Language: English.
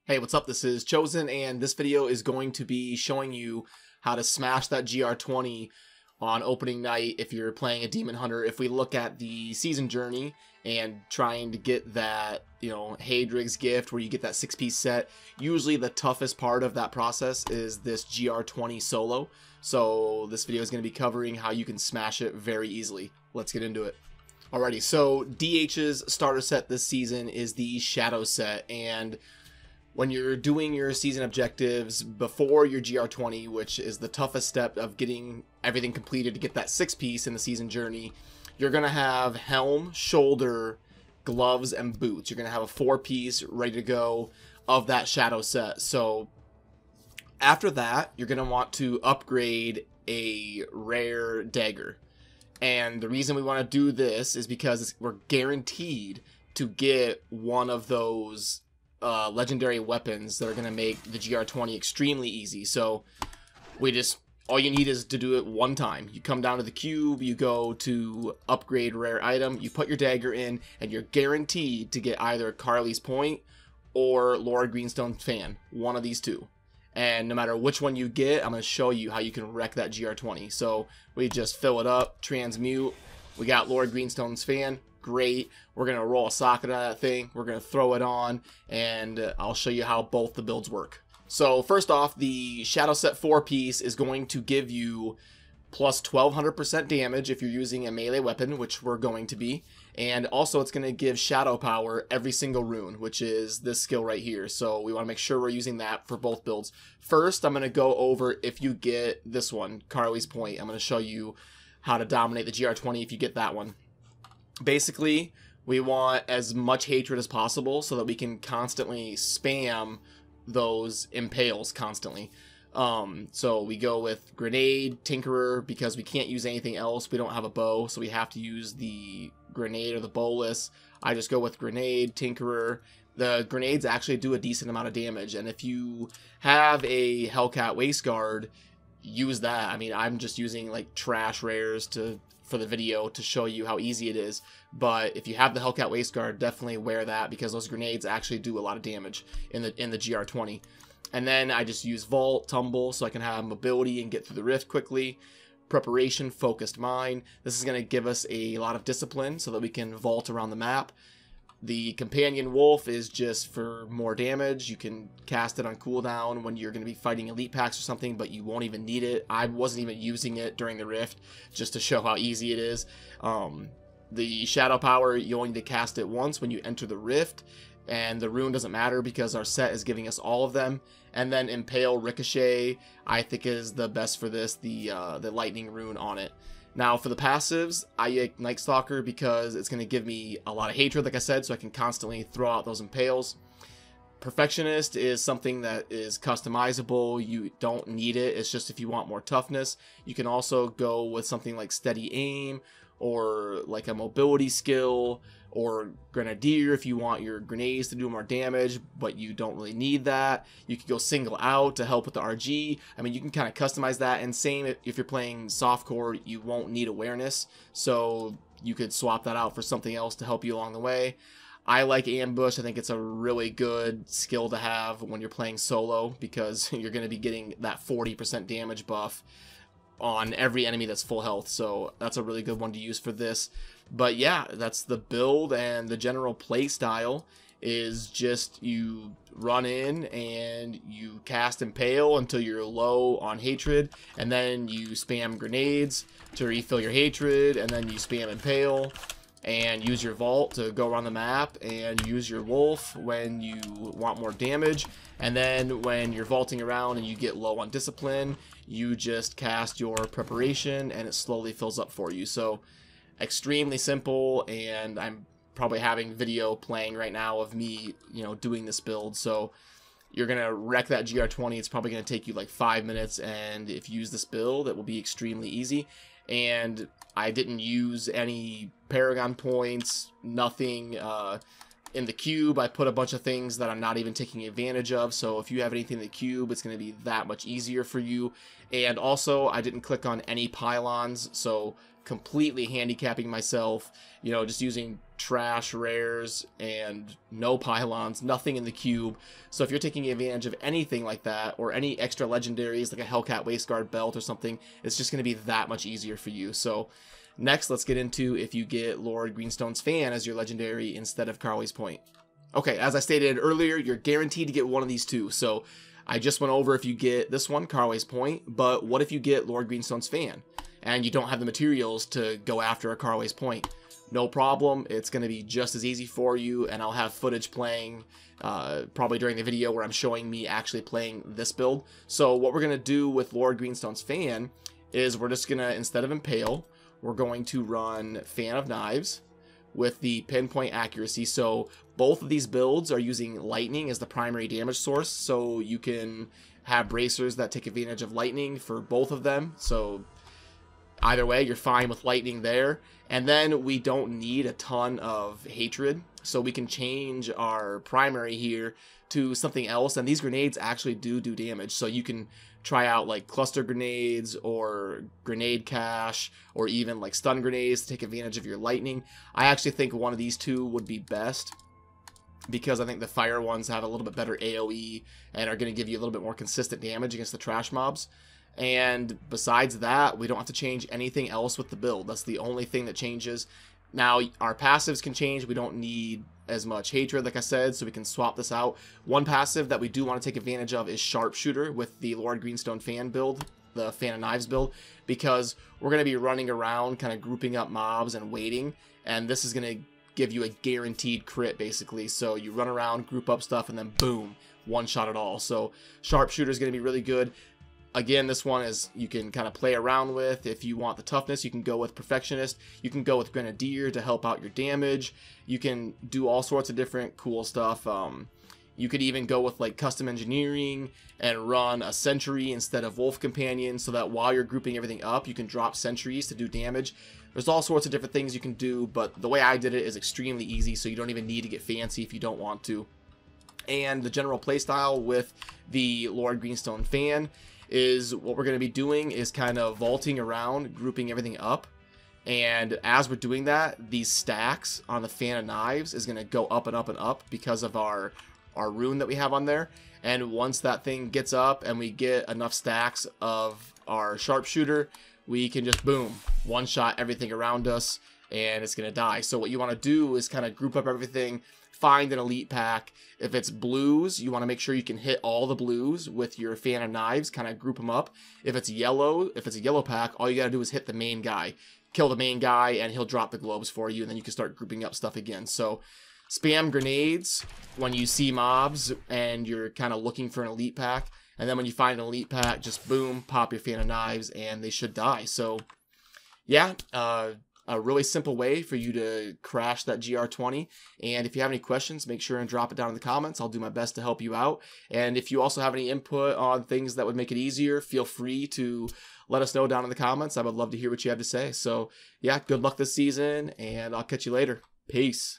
Hey, what's up? This is Chosen, and this video is going to be showing you how to smash that GR20 on opening night if you're playing a Demon Hunter. If we look at the season journey and trying to get that, Haedrig's gift where you get that 6-piece set, usually the toughest part of that process is this GR20 solo. So this video is going to be covering how you can smash it very easily. Let's get into it. Alrighty, so DH's starter set this season is the Shadow set, and when you're doing your season objectives before your GR20, which is the toughest step of getting everything completed to get that 6-piece in the season journey, you're going to have helm, shoulder, gloves, and boots. You're going to have a 4-piece ready to go of that Shadow set. So after that, you're going to want to upgrade a rare dagger. And the reason we want to do this is because we're guaranteed to get one of those legendary weapons that are going to make the GR20 extremely easy. So all you need is to do it one time. You come down to the cube, you go to upgrade rare item, you put your dagger in, and you're guaranteed to get either Carly's Point or Lord Greenstone's Fan, one of these two. And no matter which one you get, I'm going to show you how you can wreck that GR20. So we just fill it up, transmute, we got Lord Greenstone's Fan. Great. We're going to roll a socket out of that thing. We're going to throw it on, and I'll show you how both the builds work. So first off, the Shadow Set 4-piece is going to give you plus 1200% damage if you're using a melee weapon, which we're going to be. And also it's going to give Shadow Power every single rune, which is this skill right here. So we want to make sure we're using that for both builds. First, I'm going to go over if you get this one, Carly's Point. I'm going to show you how to dominate the GR20 if you get that one. Basically, we want as much hatred as possible so that we can constantly spam those impales constantly. So we go with Grenade, Tinkerer, because we can't use anything else. We don't have a bow, so we have to use the Grenade or the Bowless. I just go with Grenade, Tinkerer. The grenades actually do a decent amount of damage, and if you have a Hellcat Waistguard, use that. I mean, I'm just using like trash rares for the video to show you how easy it is, but if you have the Hellcat Waistguard, definitely wear that because those grenades actually do a lot of damage in the GR20. And then I just use Vault, Tumble, so I can have mobility and get through the rift quickly. Preparation, Focused Mind. This is going to give us a lot of discipline so that we can vault around the map. The Companion Wolf is just for more damage. You can cast it on cooldown when you're going to be fighting elite packs or something, but you won't even need it. I wasn't even using it during the rift just to show how easy it is. The Shadow Power, you only need to cast it once when you enter the rift, and the rune doesn't matter because our set is giving us all of them. And then Impale, Ricochet, I think is the best for this, the lightning rune on it. Now for the passives, I Night Stalker because it's going to give me a lot of hatred, like I said, so I can constantly throw out those impales. Perfectionist is something that is customizable. You don't need it. It's just if you want more toughness. You can also go with something like Steady Aim or like a mobility skill, or Grenadier if you want your grenades to do more damage, but you don't really need that. You could go Single Out to help with the RG. I mean, you can kind of customize that, and same if you're playing softcore, you won't need awareness, so you could swap that out for something else to help you along the way. I like Ambush. I think it's a really good skill to have when you're playing solo because you're going to be getting that 40% damage buff on every enemy that's full health, so that's a really good one to use for this. But yeah, that's the build, and the general play style is just you run in and you cast Impale until you're low on hatred, and then you spam grenades to refill your hatred, and then you spam Impale and use your Vault to go around the map, and use your Wolf when you want more damage. And then when you're vaulting around and you get low on discipline, you just cast your Preparation and it slowly fills up for you. So extremely simple, and I'm probably having video playing right now of me, doing this build. So you're going to wreck that GR20. It's probably going to take you like 5 minutes, and if you use this build, it will be extremely easy. And I didn't use any Paragon points, nothing In the cube, I put a bunch of things that I'm not even taking advantage of, so if you have anything in the cube, it's going to be that much easier for you. And also, I didn't click on any pylons, so completely handicapping myself, you know, just using trash rares and no pylons, nothing in the cube. So if you're taking advantage of anything like that, or any extra legendaries like a Hellcat Waistguard belt or something, it's just going to be that much easier for you. So next, let's get into if you get Lord Greenstone's Fan as your legendary instead of Carly's Point. Okay, as I stated earlier, you're guaranteed to get one of these two. So I just went over if you get this one, Carly's Point, but what if you get Lord Greenstone's Fan and you don't have the materials to go after a Carly's Point? No problem, it's going to be just as easy for you, and I'll have footage playing probably during the video where I'm showing me actually playing this build. So what we're going to do with Lord Greenstone's Fan is we're just going to, instead of Impale, we're going to run Fan of Knives with the pinpoint accuracy. So both of these builds are using lightning as the primary damage source, so you can have bracers that take advantage of lightning for both of them. So either way, you're fine with lightning there. And then we don't need a ton of Haedrig, so we can change our primary here to something else, and these grenades actually do damage. So you can try out like cluster grenades or grenade cache, or even like stun grenades to take advantage of your lightning. I actually think one of these two would be best, because I think the fire ones have a little bit better AoE and are going to give you a little bit more consistent damage against the trash mobs. And besides that, we don't have to change anything else with the build. That's the only thing that changes. Now, our passives can change. We don't need as much Haedrig, like I said, so we can swap this out. One passive that we do want to take advantage of is Sharpshooter with the Lord Greenstone Fan build, the Fan of Knives build, because we're going to be running around kind of grouping up mobs and waiting, and this is going to give you a guaranteed crit, basically. So you run around, group up stuff, and then boom, one shot it all. So Sharpshooter is going to be really good. Again, this one is you can kind of play around with. If you want the toughness, you can go with Perfectionist. You can go with Grenadier to help out your damage. You can do all sorts of different cool stuff. You could even go with like custom engineering and run a sentry instead of Wolf Companion, so that while you're grouping everything up, you can drop sentries to do damage. There's all sorts of different things you can do, but the way I did it is extremely easy, so you don't even need to get fancy if you don't want to. And the general playstyle with the Lord Greenstone Fan is what we're going to be doing is kind of vaulting around, grouping everything up. And as we're doing that, these stacks on the Fan of Knives is going to go up and up and up because of our rune that we have on there. And once that thing gets up and we get enough stacks of our Sharpshooter, we can just boom, one shot everything around us, and it's going to die. So what you want to do is kind of group up everything, find an elite pack. If it's blues, you want to make sure you can hit all the blues with your Fan of Knives, kind of group them up. If it's yellow, if it's a yellow pack, all you got to do is hit the main guy. Kill the main guy, and he'll drop the globes for you, and then you can start grouping up stuff again. So spam grenades when you see mobs and you're kind of looking for an elite pack. And then when you find an elite pack, just boom, pop your Fan of Knives, and they should die. So yeah, a really simple way for you to crash that GR20. And if you have any questions, make sure and drop it down in the comments. I'll do my best to help you out. And if you also have any input on things that would make it easier, feel free to let us know down in the comments. I would love to hear what you have to say. So yeah, good luck this season, and I'll catch you later. Peace.